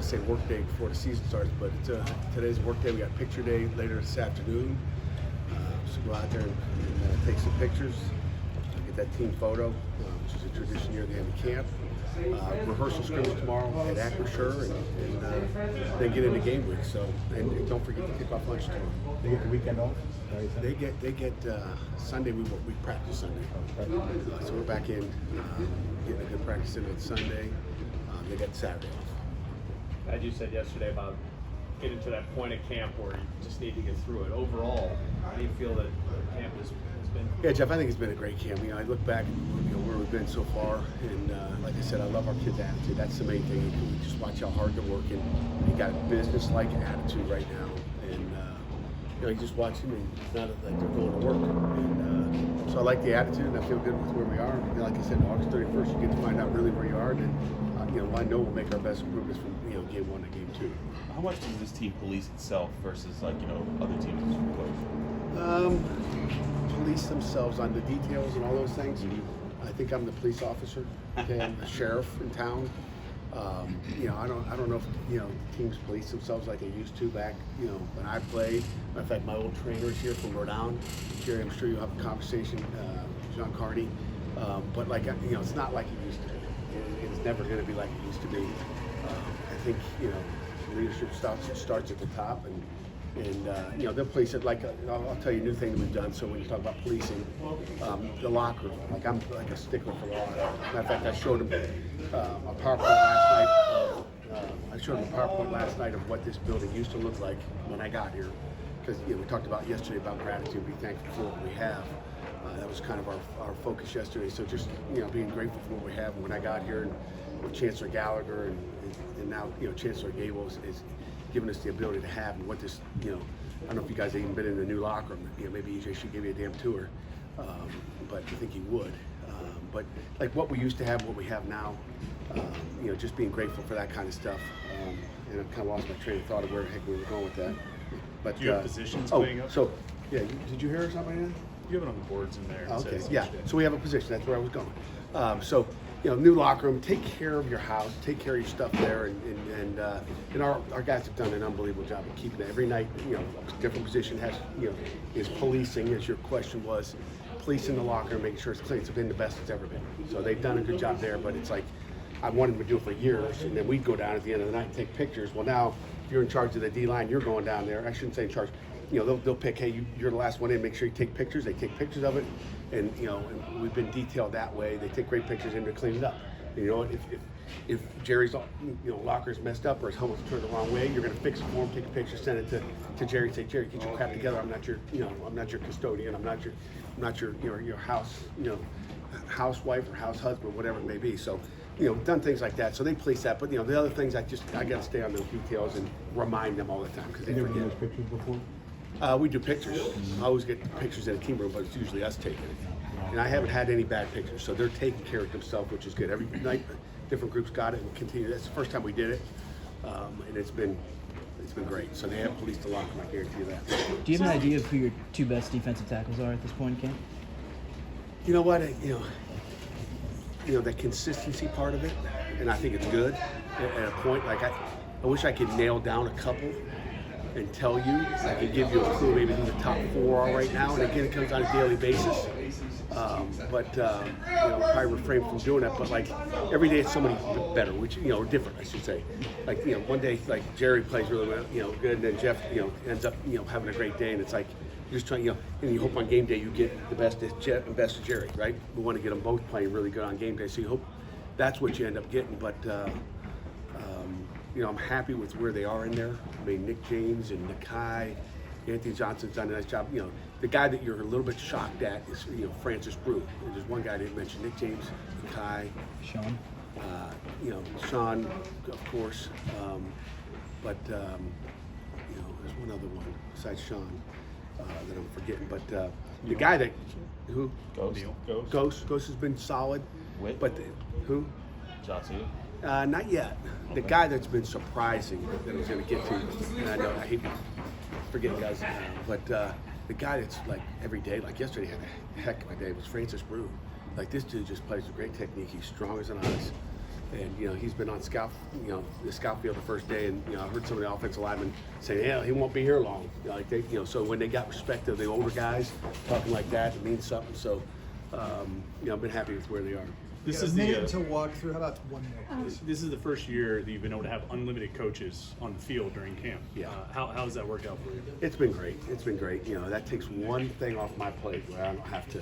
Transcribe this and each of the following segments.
to say work day before the season starts, but it's today's work day. We got picture day later this afternoon. So go out there and take some pictures, get that team photo, which is a tradition near the end of camp. Rehearsal scrimmage tomorrow at Acrisure, and then get into game week. So, and don't forget to kick off lunch tomorrow. They get the weekend off? They get Sunday. We practice Sunday, so we're back in getting a good practice in on Sunday. They got Saturday off. As you said yesterday about getting to that point of camp where you just need to get through it. Overall, how do you feel that camp has been? Yeah, Jeff, I think it's been a great camp. I look back at where we've been so far, and like I said, I love our kids' attitude. That's the main thing. We just watch how hard they're working. They got a business-like attitude right now, and you just watch them, and it's not like they're going to work. And so I like the attitude, and I feel good with where we are. And like I said, August 31st, you get to find out really where you are, and I know we'll make our best improvements from game 1 to game 2. How much does this team police itself versus other teams Police themselves on the details and all those things. I think I'm the police officer. Okay, I'm the sheriff in town. I don't know if teams police themselves like they used to back when I played. Matter of fact, my old trainer is here from Rhode Island. Jerry, I'm sure you'll have a conversation, John Carney. But it's not like it used to be. It's never going to be like it used to be. I think leadership starts at the top, and they'll police it. I'll tell you a new thing that we've done. So when you talk about policing, the locker room, I'm like a stickler for the locker room. Matter of fact, I showed them a PowerPoint last night. Of what this building used to look like when I got here, because we talked about yesterday about gratitude, be thankful for what we have. That was kind of our focus yesterday. So just being grateful for what we have. And when I got here, and with Chancellor Gallagher and now Chancellor Gable is giving us the ability to have, and what this I don't know if you guys have even been in the new locker room. Maybe EJ should give you a damn tour, but I think he would. But like what we used to have, what we have now, just being grateful for that kind of stuff. And I've kind of lost my train of thought of where the heck we were going with that. But Do you have positions putting up? So yeah, did you hear something like that? You have it on the boards in there. Okay, yeah. So we have a position. That's where I was going. So new locker room. Take care of your house. Take care of your stuff there. And our guys have done an unbelievable job of keeping it. Every night, a different position has, is policing, as your question was, policing the locker room, making sure it's clean. It's been the best it's ever been. So they've done a good job there. But it's like I wanted them to do it for years, and then we'd go down at the end of the night and take pictures. Well, now if you're in charge of the D line, you're going down there. I shouldn't say in charge. They'll pick, hey, you're the last one in, make sure you take pictures. They take pictures of it, and and we've been detailed that way. They take great pictures and they clean it up. And if Jerry's locker's messed up or his helmet's turned the wrong way, you're gonna fix it for him, take a picture, send it to Jerry, say, Jerry, get your crap together. I'm not your custodian. I'm not your house housewife or house husband, whatever it may be. So done things like that. So they police that. But the other things I got to stay on those details and remind them all the time because they You never forget. done those pictures before? We do pictures. I always get pictures in the team room, but it's usually us taking it. And I haven't had any bad pictures, so they're taking care of themselves, which is good. Every night, different groups got it and continue. That's the first time we did it, and it's been great. So they have policed the locker room, I guarantee you that. Do you have an idea of who your two best defensive tackles are at this point in camp? You know what? The consistency part of it, and I think it's good at a point. Like I wish I could nail down a couple and tell you. I could give you a clue maybe who the top 4 are right now. And again, it comes on a daily basis. Probably refrain from doing that. But like every day, it's somebody better, which different, I should say. Like one day, like Jerry plays really well, good, and then Jeff, ends up having a great day, and it's like you're just trying, and you hope on game day you get the best of Jeff and best of Jerry, right? We want to get them both playing really good on game day, so you hope that's what you end up getting. But I'm happy with where they are in there. I mean, Nick James and Nakai, Anthony Johnson's done a nice job. The guy that you're a little bit shocked at is Francis Brew. There's one guy I didn't mention, Nick James, Nakai, Sean? Sean, of course, but there's one other one besides Sean that I'm forgetting. But the guy that Ghost has been solid. Whit? But who? Johnson. Not yet. The guy that's been surprising that I was going to get to, and I know I hate forgetting guys, but the guy that's like every day, like yesterday had a heck of a day, was Francis Brew. Like this dude just plays with great technique. He's strong as an ox. And he's been on the scout field the first day, and I heard some of the offensive linemen saying, "Yeah, he won't be here long." So when they got respect of the older guys talking like that, it means something. So I've been happy with where they are. This is a minute to walk through. How about one more? This is the first year that you've been able to have unlimited coaches on the field during camp. Yeah. How does that work out for you? It's been great. It's been great. That takes one thing off my plate where I don't have to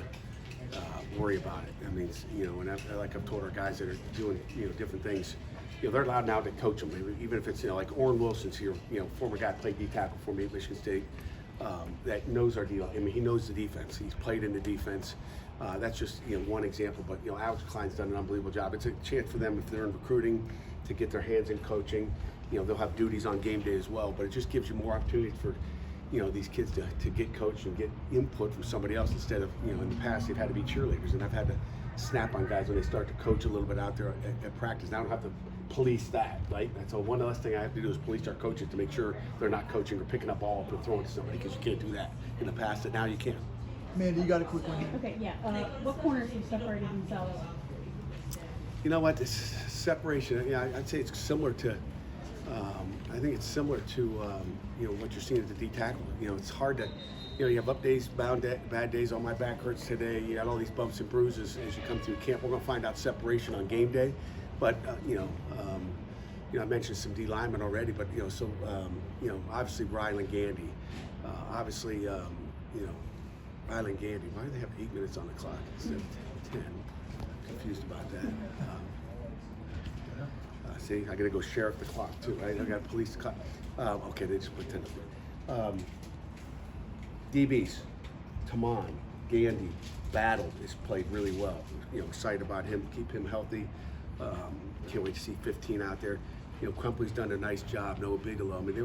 worry about it. I mean, and I've told our guys that are doing different things. They're allowed now to coach them, even if it's like Orrin Wilson's here. Former guy played D tackle for me at Michigan State. That knows our deal. I mean, he knows the defense. He's played in the defense. That's just one example. But Alex Klein's done an unbelievable job. It's a chance for them if they're in recruiting to get their hands in coaching. They'll have duties on game day as well. But it just gives you more opportunity for these kids to get coached and get input from somebody else instead of in the past they've had to be cheerleaders, and I've had to snap on guys when they start to coach a little bit out there at practice. Now I don't have to police that, right? And so one last thing I have to do is police our coaches to make sure they're not coaching or picking up ball and throwing it to somebody, because you can't do that in the past, and now you can. Amanda, you got a quick one here. Okay, yeah. What corners have separated themselves? You know what? This separation, I'd say it's similar to. I think it's similar to what you're seeing at the D tackle. It's hard to, you have up days, bad days. Oh, my back hurts today. You got all these bumps and bruises as you come through camp. We're going to find out separation on game day, but I mentioned some D linemen already, but obviously Ryland Gandy, Ryland Gandy. Why do they have 8 minutes on the clock instead of 10? Confused about that. See, I gotta go sheriff the clock too, right? I got police the clock. Okay, they just pretend. DBs, Taman, Gandy, Battle has played really well. Excited about him, keep him healthy. Can't wait to see 15 out there. Crumpley's done a nice job. Noah Bigelow. I mean,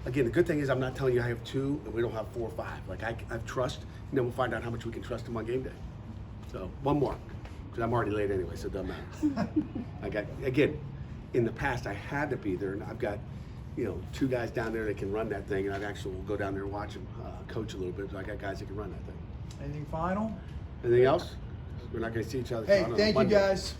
again, the good thing is I'm not telling you I have 2 and we don't have 4 or 5. Like I trust, and then we'll find out how much we can trust them on game day. So one more. I'm already late anyway, so it doesn't matter. Again, in the past I had to be there, and I've got 2 guys down there that can run that thing, and I actually will go down there and watch them coach a little bit. But I got guys that can run that thing. Anything final? Anything else? We're not going to see each other. Hey, on thank you Monday. guys.